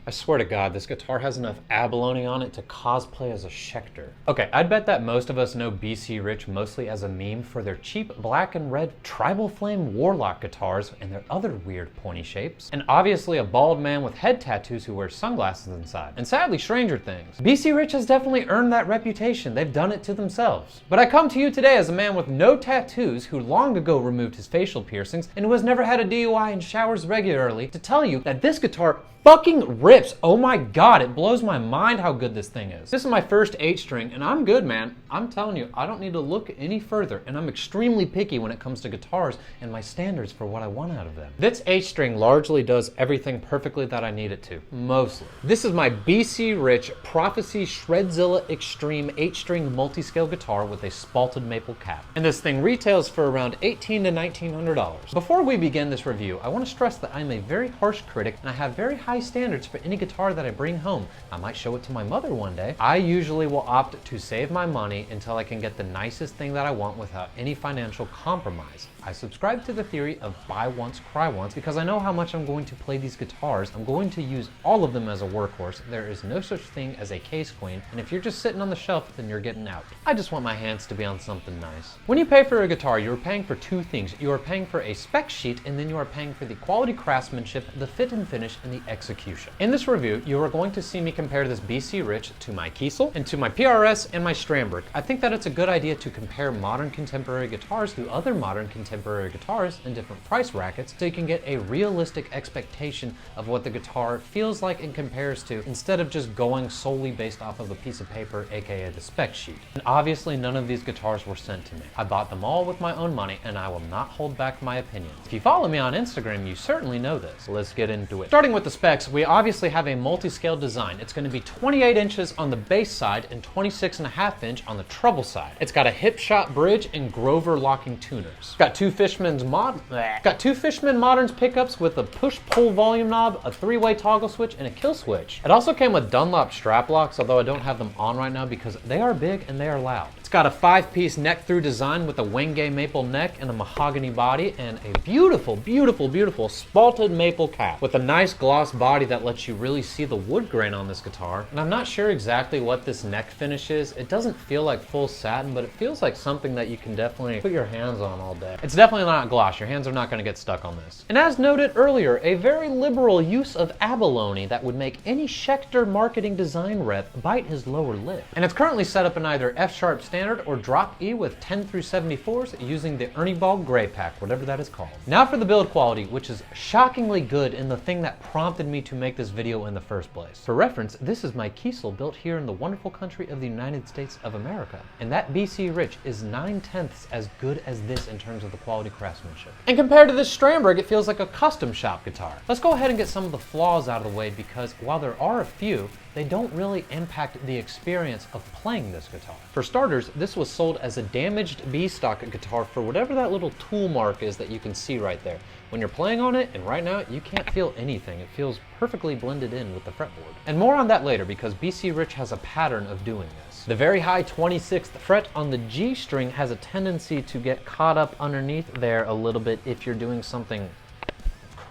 I swear to God, this guitar has enough abalone on it to cosplay as a Schecter. Okay, I'd bet that most of us know BC Rich mostly as a meme for their cheap black and red tribal flame warlock guitars and their other weird pointy shapes, and obviously a bald man with head tattoos who wears sunglasses inside, and sadly Stranger Things. BC Rich has definitely earned that reputation. They've done it to themselves. But I come to you today as a man with no tattoos who long ago removed his facial piercings and who has never had a DUI and showers regularly to tell you that this guitar fucking rips. Oh my God, it blows my mind how good this thing is. This is my first 8-string and I'm good, man. I'm telling you, I don't need to look any further, and I'm extremely picky when it comes to guitars and my standards for what I want out of them. This 8-string largely does everything perfectly that I need it to, mostly. This is my BC Rich Prophecy Shredzilla Extreme 8-string multi-scale guitar with a spalted maple cap. And this thing retails for around $1,800 to $1,900. Before we begin this review, I want to stress that I'm a very harsh critic and I have very high standards for any guitar that I bring home. I might show it to my mother one day. I usually will opt to save my money until I can get the nicest thing that I want without any financial compromise. I subscribe to the theory of buy once, cry once, because I know how much I'm going to play these guitars. I'm going to use all of them as a workhorse. There is no such thing as a case queen, and if you're just sitting on the shelf, then you're getting out. I just want my hands to be on something nice. When you pay for a guitar, you're paying for two things. You are paying for a spec sheet, and then you are paying for the quality craftsmanship, the fit and finish, and the execution. In this review, you are going to see me compare this BC Rich to my Kiesel and to my PRS and my Strandberg. I think that it's a good idea to compare modern contemporary guitars to other modern contemporary guitars in different price brackets so you can get a realistic expectation of what the guitar feels like and compares to, instead of just going solely based off of a piece of paper, aka the spec sheet. And obviously none of these guitars were sent to me. I bought them all with my own money and I will not hold back my opinions. If you follow me on Instagram, you certainly know this. Let's get into it. Starting with the specs, we obviously have a multi-scale design. It's going to be 28 inches on the bass side and 26.5 inch on the treble side. It's got a hip shot bridge and Grover locking tuners. Got two Fishman Moderns pickups with a push-pull volume knob, a 3-way toggle switch, and a kill switch. It also came with Dunlop strap locks, although I don't have them on right now because they are big and they are loud. It's got a 5-piece neck-through design with a Wenge maple neck and a mahogany body, and a beautiful, beautiful, beautiful spalted maple cap with a nice gloss body that lets you really see the wood grain on this guitar. And I'm not sure exactly what this neck finish is. It doesn't feel like full satin, but it feels like something that you can definitely put your hands on all day. It's definitely not gloss. Your hands are not going to get stuck on this. And as noted earlier, a very liberal use of abalone that would make any Schecter marketing design rep bite his lower lip. And it's currently set up in either F-sharp standard or drop E with 10 through 74s using the Ernie Ball Gray Pack, whatever that is called. Now for the build quality, which is shockingly good and the thing that prompted me to make this video in the first place. For reference, this is my Kiesel built here in the wonderful country of the United States of America. And that BC Rich is 9/10 as good as this in terms of the quality craftsmanship. And compared to this Strandberg, it feels like a custom shop guitar. Let's go ahead and get some of the flaws out of the way, because while there are a few, they don't really impact the experience of playing this guitar. For starters, this was sold as a damaged B-stock guitar for whatever that little tool mark is that you can see right there. When you're playing on it, and right now, you can't feel anything. It feels perfectly blended in with the fretboard. And more on that later, because BC Rich has a pattern of doing this. The very high 26th fret on the G string has a tendency to get caught up underneath there a little bit if you're doing something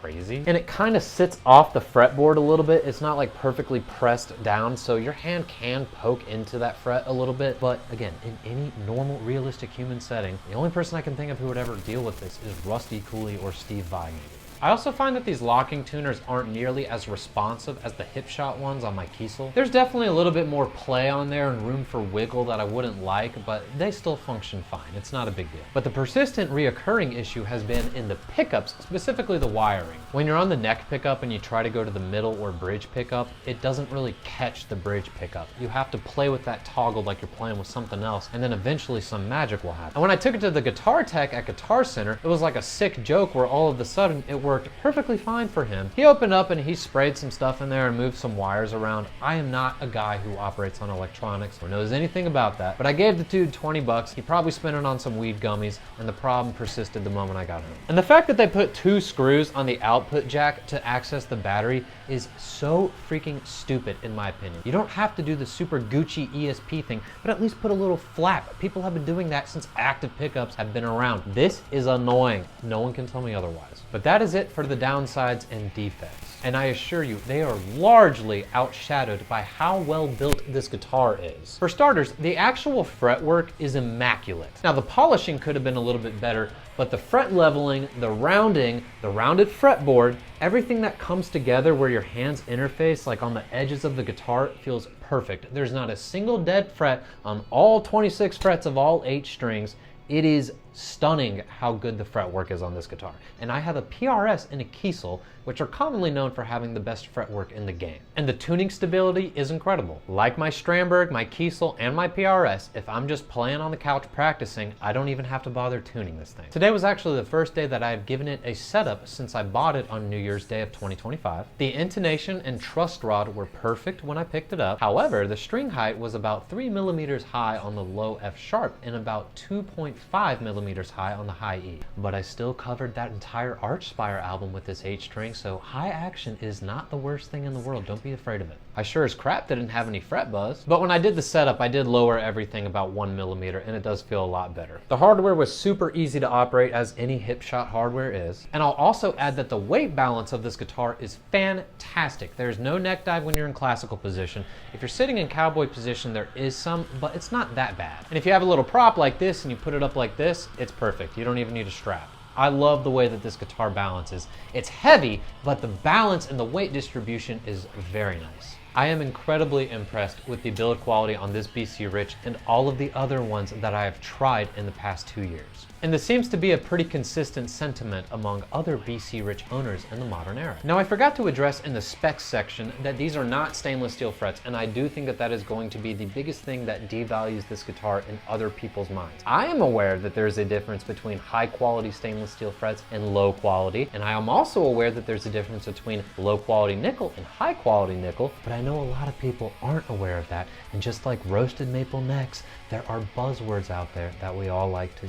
crazy. And it kind of sits off the fretboard a little bit. It's not like perfectly pressed down, so your hand can poke into that fret a little bit. But again, in any normal, realistic human setting, the only person I can think of who would ever deal with this is Rusty Cooley or Steve Vai maybe. I also find that these locking tuners aren't nearly as responsive as the hip shot ones on my Kiesel. There's definitely a little bit more play on there and room for wiggle that I wouldn't like, but they still function fine. It's not a big deal. But the persistent reoccurring issue has been in the pickups, specifically the wiring. When you're on the neck pickup and you try to go to the middle or bridge pickup, it doesn't really catch the bridge pickup. You have to play with that toggle like you're playing with something else, and then eventually some magic will happen. And when I took it to the guitar tech at Guitar Center, it was like a sick joke where all of a sudden it worked perfectly fine for him. He opened up and he sprayed some stuff in there and moved some wires around. I am not a guy who operates on electronics or knows anything about that, but I gave the dude 20 bucks. He probably spent it on some weed gummies, and the problem persisted the moment I got home. And the fact that they put 2 screws on the output jack to access the battery is so freaking stupid in my opinion. You don't have to do the super Gucci ESP thing, but at least put a little flap. People have been doing that since active pickups have been around. This is annoying. No one can tell me otherwise. But that is it for the downsides and defects. And I assure you, they are largely outshadowed by how well built this guitar is. For starters, the actual fretwork is immaculate. Now, the polishing could have been a little bit better, but the fret leveling, the rounding, the rounded fretboard, everything that comes together where your hands interface, like on the edges of the guitar, feels perfect. There's not a single dead fret on all 26 frets of all 8 strings. It is stunning how good the fretwork is on this guitar. And I have a PRS and a Kiesel, which are commonly known for having the best fretwork in the game. And the tuning stability is incredible. Like my Strandberg, my Kiesel, and my PRS, if I'm just playing on the couch practicing, I don't even have to bother tuning this thing. Today was actually the first day that I've given it a setup since I bought it on New Year's Day of 2025. The intonation and truss rod were perfect when I picked it up. However, the string height was about 3 millimeters high on the low F sharp and about 2.5 millimeters high on the high E. But I still covered that entire Archspire album with this H string, so high action is not the worst thing in the world. Don't be afraid of it. I sure as crap didn't have any fret buzz, but when I did the setup, I did lower everything about 1 millimeter, and it does feel a lot better. The hardware was super easy to operate, as any Hipshot hardware is. And I'll also add that the weight balance of this guitar is fantastic. There's no neck dive when you're in classical position. If you're sitting in cowboy position, there is some, but it's not that bad. And if you have a little prop like this and you put it up like this, it's perfect. You don't even need a strap. I love the way that this guitar balances. It's heavy, but the balance and the weight distribution is very nice. I am incredibly impressed with the build quality on this BC Rich and all of the other ones that I have tried in the past 2 years. And this seems to be a pretty consistent sentiment among other BC Rich owners in the modern era. Now, I forgot to address in the specs section that these are not stainless steel frets, and I do think that that is going to be the biggest thing that devalues this guitar in other people's minds. I am aware that there is a difference between high quality stainless steel frets and low quality, and I am also aware that there's a difference between low quality nickel and high quality nickel, but I know a lot of people aren't aware of that, and just like roasted maple necks, there are buzzwords out there that we all like to,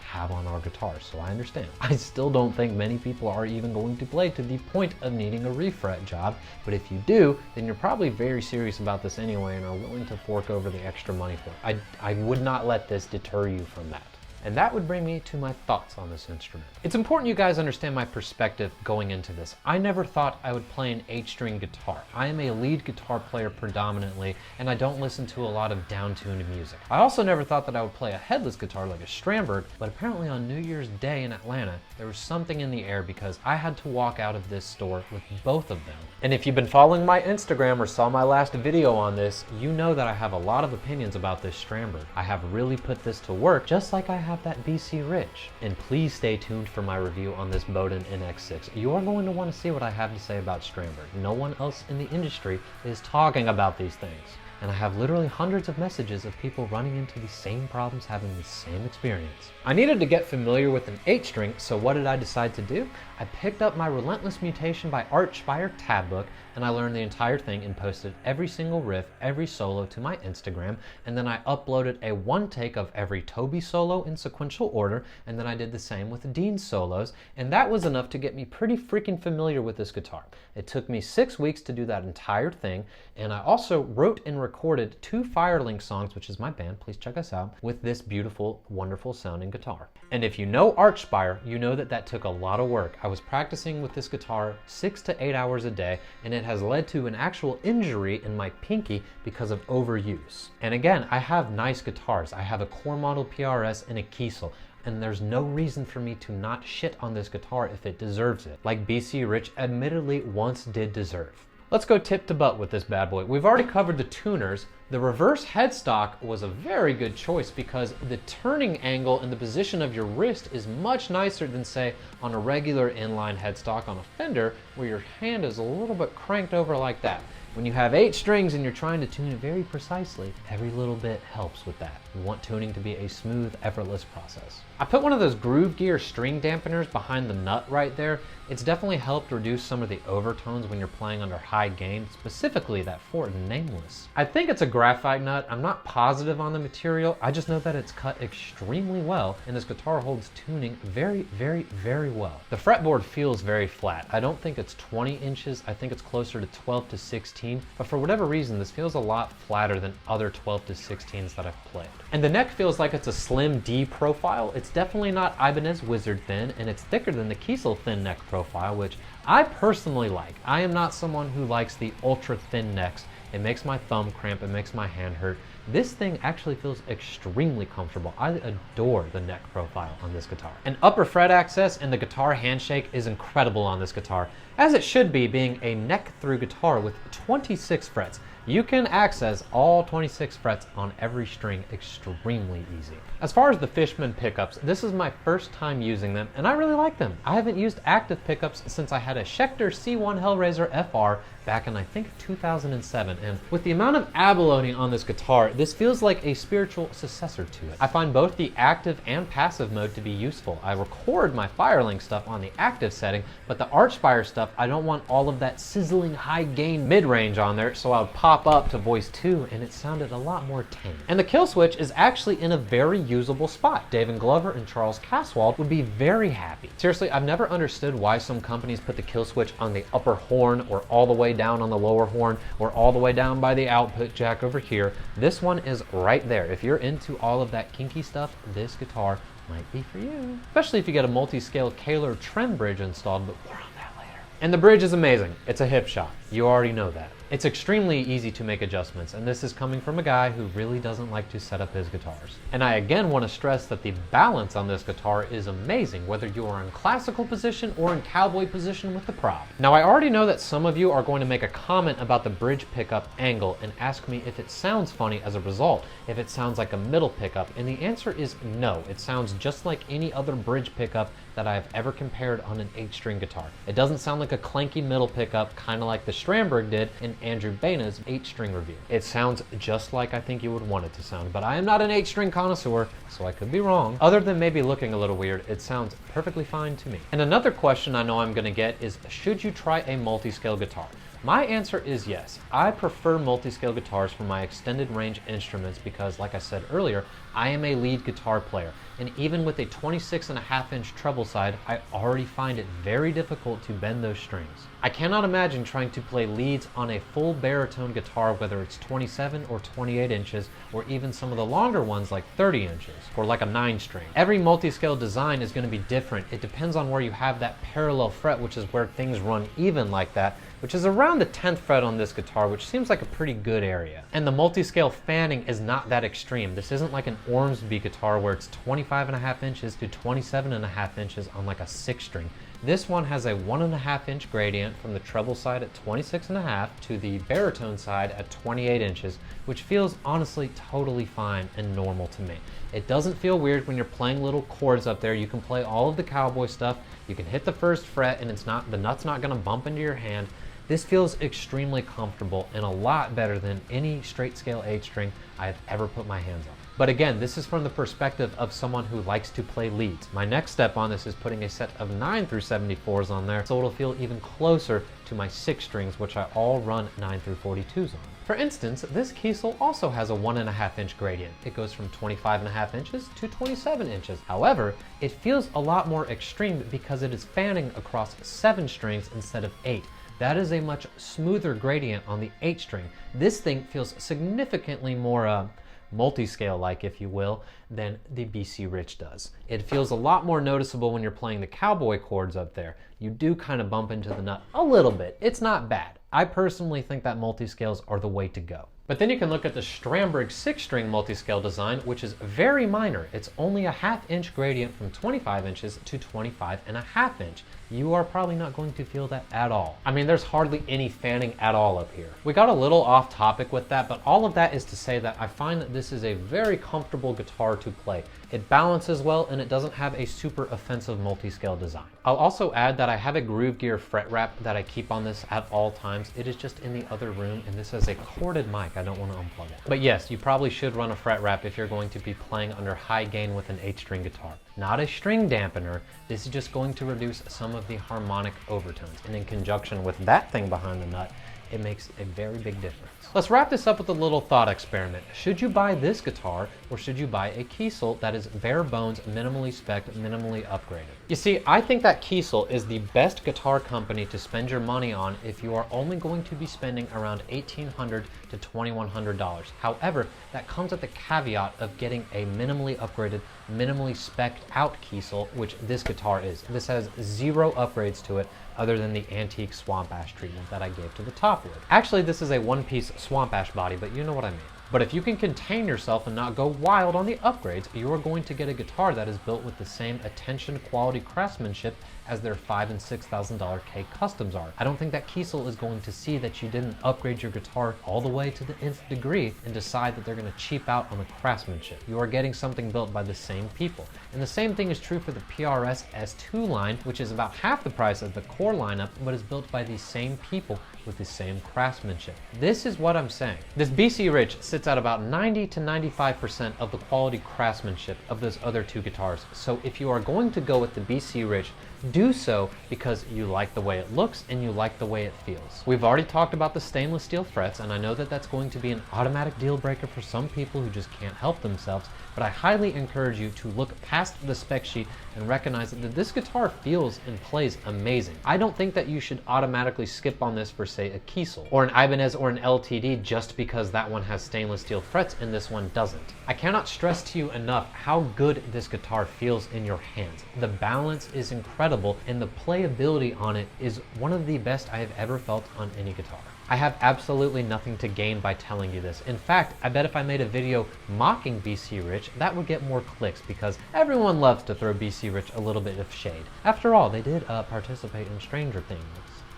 have on our guitars, so I understand. I still don't think many people are even going to play to the point of needing a refret job, but if you do, then you're probably very serious about this anyway and are willing to fork over the extra money for it. I would not let this deter you from that. And that would bring me to my thoughts on this instrument. It's important you guys understand my perspective going into this. I never thought I would play an H-string guitar. I am a lead guitar player predominantly, and I don't listen to a lot of down-tuned music. I also never thought that I would play a headless guitar like a Strandberg, but apparently on New Year's Day in Atlanta, there was something in the air because I had to walk out of this store with both of them. And if you've been following my Instagram or saw my last video on this, you know that I have a lot of opinions about this Strandberg. I have really put this to work, just like I have that BC Rich. And please stay tuned for my review on this Bowden NX6. You are going to want to see what I have to say about Strandberg. No one else in the industry is talking about these things. And I have literally hundreds of messages of people running into the same problems, having the same experience. I needed to get familiar with an H-string, so what did I decide to do? I picked up my Relentless Mutation by Archspire tab book, and I learned the entire thing and posted every single riff, every solo to my Instagram, and then I uploaded a one take of every Toby solo in sequential order, and then I did the same with Dean's solos, and that was enough to get me pretty freaking familiar with this guitar. It took me 6 weeks to do that entire thing, and I also wrote and recorded 2 Firelink songs, which is my band, please check us out, with this beautiful, wonderful sounding guitar. And if you know Archspire, you know that that took a lot of work. I was practicing with this guitar 6 to 8 hours a day, and it has led to an actual injury in my pinky because of overuse. And again, I have nice guitars. I have a core model PRS and a Kiesel, and there's no reason for me to not shit on this guitar if it deserves it, like BC Rich admittedly once did deserve. Let's go tip to butt with this bad boy. We've already covered the tuners. The reverse headstock was a very good choice because the turning angle and the position of your wrist is much nicer than, say, on a regular inline headstock on a Fender, where your hand is a little bit cranked over like that. When you have 8 strings and you're trying to tune it very precisely, every little bit helps with that. You want tuning to be a smooth, effortless process. I put one of those Groove Gear string dampeners behind the nut right there. It's definitely helped reduce some of the overtones when you're playing under high gain, specifically that Ford Nameless. I think it's a graphite nut. I'm not positive on the material. I just know that it's cut extremely well, and this guitar holds tuning very, very, very well. The fretboard feels very flat. I don't think it's 20 inches. I think it's closer to 12 to 16, but for whatever reason, this feels a lot flatter than other 12 to 16s that I've played. And the neck feels like it's a slim D profile. It's definitely not Ibanez Wizard thin, and it's thicker than the Kiesel thin neck profile. profile, which I personally like. I am not someone who likes the ultra thin necks. It makes my thumb cramp, it makes my hand hurt. This thing actually feels extremely comfortable. I adore the neck profile on this guitar. And upper fret access and the guitar handshake is incredible on this guitar, as it should be, being a neck through guitar with 26 frets. You can access all 26 frets on every string extremely easy. As far as the Fishman pickups, this is my first time using them, and I really like them. I haven't used active pickups since I had a Schecter C1 Hellraiser FR back in, I think, 2007, and with the amount of abalone on this guitar, this feels like a spiritual successor to it. I find both the active and passive mode to be useful. I record my Firelink stuff on the active setting, but the Archspire stuff, I don't want all of that sizzling high gain mid-range on there, so I would pop up to voice 2 and it sounded a lot more tame. And the kill switch is actually in a very usable spot. David Glover and Charles Caswald would be very happy. Seriously, I've never understood why some companies put the kill switch on the upper horn or all the way down on the lower horn or all the way down by the output jack over here. This one is right there. If you're into all of that kinky stuff, this guitar might be for you. Especially if you get a multi-scale Kaler trem bridge installed, but more on that later. And the bridge is amazing. It's a hip shot. You already know that. It's extremely easy to make adjustments, and this is coming from a guy who really doesn't like to set up his guitars. And I again want to stress that the balance on this guitar is amazing, whether you are in classical position or in cowboy position with the prop. Now, I already know that some of you are going to make a comment about the bridge pickup angle and ask me if it sounds funny as a result, if it sounds like a middle pickup, and the answer is no. It sounds just like any other bridge pickup that I have ever compared on an 8-string guitar. It doesn't sound like a clanky middle pickup, kind of like the Stramberg did in Andrew Baina's 8-string review. It sounds just like I think you would want it to sound, but I am not an 8-string connoisseur, so I could be wrong. Other than maybe looking a little weird, it sounds perfectly fine to me. And another question I know I'm gonna get is, should you try a multi-scale guitar? My answer is yes. I prefer multi-scale guitars for my extended range instruments because, like I said earlier, I am a lead guitar player. And even with a 26.5-inch treble side, I already find it very difficult to bend those strings. I cannot imagine trying to play leads on a full baritone guitar, whether it's 27 or 28 inches, or even some of the longer ones like 30 inches, or like a 9-string. Every multi-scale design is going to be different. It depends on where you have that parallel fret, which is where things run even like that, which is around the 10th fret on this guitar, which seems like a pretty good area. And the multi-scale fanning is not that extreme. This isn't like an Ormsby guitar where it's 25.5 inches to 27.5 inches on like a 6-string. This one has a 1.5-inch gradient from the treble side at 26.5 to the baritone side at 28 inches, which feels honestly totally fine and normal to me. It doesn't feel weird when you're playing little chords up there. You can play all of the cowboy stuff. You can hit the first fret and the nut's not gonna bump into your hand. This feels extremely comfortable and a lot better than any straight scale 8-string I have ever put my hands on. But again, this is from the perspective of someone who likes to play leads. My next step on this is putting a set of 9 through 74s on there, so it'll feel even closer to my 6 strings, which I all run 9 through 42s on. For instance, this Kiesel also has a 1.5-inch gradient. It goes from 25.5 inches to 27 inches. However, it feels a lot more extreme because it is fanning across 7 strings instead of 8. That is a much smoother gradient on the 8-string. This thing feels significantly more multi-scale-like, if you will, than the BC Rich does. It feels a lot more noticeable when you're playing the cowboy chords up there. You do kind of bump into the nut a little bit. It's not bad. I personally think that multi-scales are the way to go. But then you can look at the Stramberg 6-string multi-scale design, which is very minor. It's only a 1/2-inch gradient from 25 inches to 25.5 inch. You are probably not going to feel that at all. I mean, there's hardly any fanning at all up here. We got a little off topic with that, but all of that is to say that I find that this is a very comfortable guitar to play. It balances well and it doesn't have a super offensive multi-scale design. I'll also add that I have a Groove Gear fret wrap that I keep on this at all times. It is just in the other room, and this is a corded mic. I don't want to unplug it. But yes, you probably should run a fret wrap if you're going to be playing under high gain with an 8-string guitar. Not a string dampener. This is just going to reduce some of the harmonic overtones. And in conjunction with that thing behind the nut, it makes a very big difference. Let's wrap this up with a little thought experiment. Should you buy this guitar or should you buy a Kiesel that is bare bones, minimally spec'd, minimally upgraded? You see, I think that Kiesel is the best guitar company to spend your money on if you are only going to be spending around $1,800 to $2,100. However, that comes with the caveat of getting a minimally upgraded, minimally spec'd out Kiesel, which this guitar is. This has 0 upgrades to it other than the antique swamp ash treatment that I gave to the top wood. Actually, this is a one-piece swamp ash body, but you know what I mean. But if you can contain yourself and not go wild on the upgrades, you are going to get a guitar that is built with the same attention, quality, craftsmanship as their $5,000 and $6,000 K customs are. I don't think that Kiesel is going to see that you didn't upgrade your guitar all the way to the nth degree and decide that they're going to cheap out on the craftsmanship. You are getting something built by the same people. And the same thing is true for the PRS S2 line, which is about half the price of the core lineup, but is built by the same people with the same craftsmanship. This is what I'm saying. This BC Rich sits at about 90 to 95% of the quality craftsmanship of those other two guitars. So if you are going to go with the BC Rich, do so because you like the way it looks and you like the way it feels. We've already talked about the stainless steel frets, and I know that that's going to be an automatic deal breaker for some people who just can't help themselves, but I highly encourage you to look past the spec sheet and recognize that this guitar feels and plays amazing. I don't think that you should automatically skip on this for, say, a Kiesel or an Ibanez or an LTD just because that one has stainless steel frets and this one doesn't. I cannot stress to you enough how good this guitar feels in your hands. The balance is incredible and the playability on it is one of the best I have ever felt on any guitar. I have absolutely nothing to gain by telling you this. In fact, I bet if I made a video mocking BC Rich, that would get more clicks because everyone loves to throw BC Rich a little bit of shade. After all, they did participate in Stranger Things.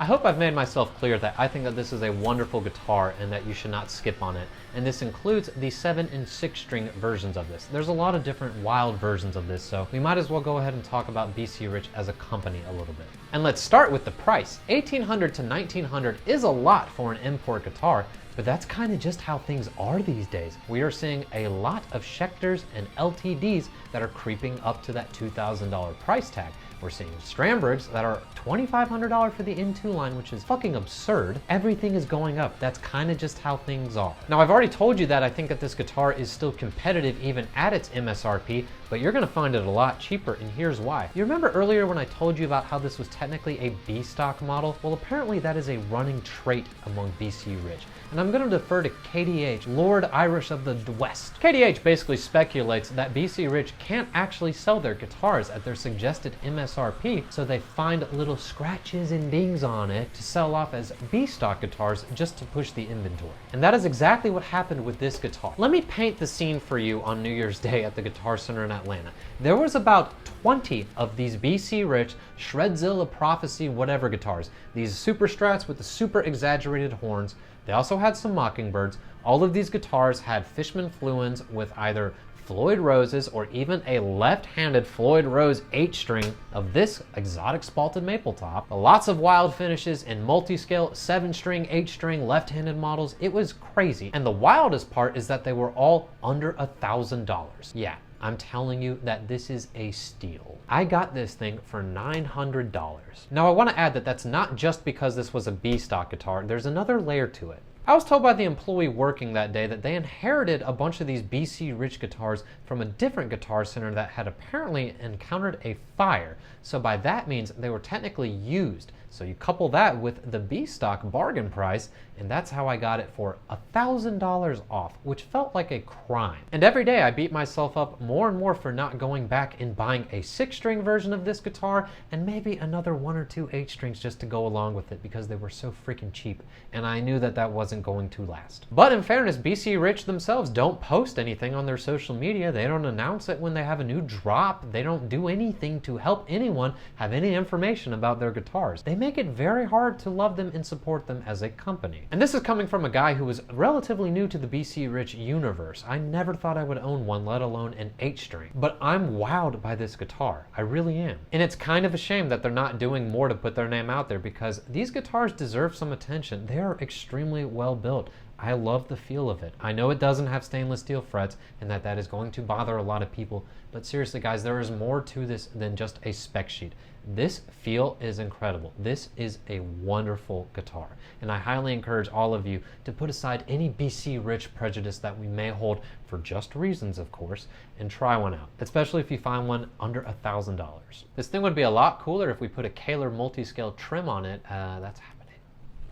I hope I've made myself clear that I think that this is a wonderful guitar and that you should not skip on it. And this includes the 7 and 6 string versions of this. There's a lot of different wild versions of this, so we might as well go ahead and talk about BC Rich as a company a little bit. And let's start with the price. $1,800 to $1,900 is a lot for an import guitar, but that's kind of just how things are these days. We are seeing a lot of Schecters and LTDs that are creeping up to that $2,000 price tag. We're seeing Strambergs that are $2,500 for the N2 line, which is fucking absurd. Everything is going up. That's kind of just how things are. Now, I've already told you that I think that this guitar is still competitive even at its MSRP, but you're gonna find it a lot cheaper, and here's why. You remember earlier when I told you about how this was technically a B-stock model? Well, apparently that is a running trait among BC Rich. And I'm gonna defer to KDH, Lord Irish of the West. KDH basically speculates that BC Rich can't actually sell their guitars at their suggested MSRP, so they find little scratches and dings on it to sell off as B-stock guitars just to push the inventory. And that is exactly what happened with this guitar. Let me paint the scene for you on New Year's Day at the Guitar Center in Atlanta. There was about 20 of these BC Rich, Shredzilla, Prophecy, whatever guitars. These super strats with the super exaggerated horns. They also had some Mockingbirds. All of these guitars had Fishman Fluens with either Floyd Roses or even a left-handed Floyd Rose H-string of this exotic spalted maple top. Lots of wild finishes in multi-scale 7-string, H-string, left-handed models. It was crazy. And the wildest part is that they were all under $1,000. Yeah. I'm telling you that this is a steal. I got this thing for $900. Now I want to add that that's not just because this was a B-stock guitar. There's another layer to it. I was told by the employee working that day that they inherited a bunch of these BC Rich guitars from a different Guitar Center that had apparently encountered a fire. So by that means they were technically used. So you couple that with the B-stock bargain price, and that's how I got it for $1,000 off, which felt like a crime. And every day I beat myself up more and more for not going back and buying a 6-string version of this guitar and maybe another 1 or 2 H-strings just to go along with it because they were so freaking cheap, and I knew that that wasn't going to last. But in fairness, BC Rich themselves don't post anything on their social media. They don't announce it when they have a new drop. They don't do anything to help anyone have any information about their guitars. They make it very hard to love them and support them as a company. And this is coming from a guy who was relatively new to the BC Rich universe. I never thought I would own one, let alone an H-string. But I'm wowed by this guitar. I really am. And it's kind of a shame that they're not doing more to put their name out there because these guitars deserve some attention. They are extremely well built. I love the feel of it. I know it doesn't have stainless steel frets and that is going to bother a lot of people, but seriously guys, there is more to this than just a spec sheet. This feel is incredible. This is a wonderful guitar, and I highly encourage all of you to put aside any BC Rich prejudice that we may hold, for just reasons of course, and try one out, especially if you find one under $1,000. This thing would be a lot cooler if we put a Kaler multi-scale trim on it. That's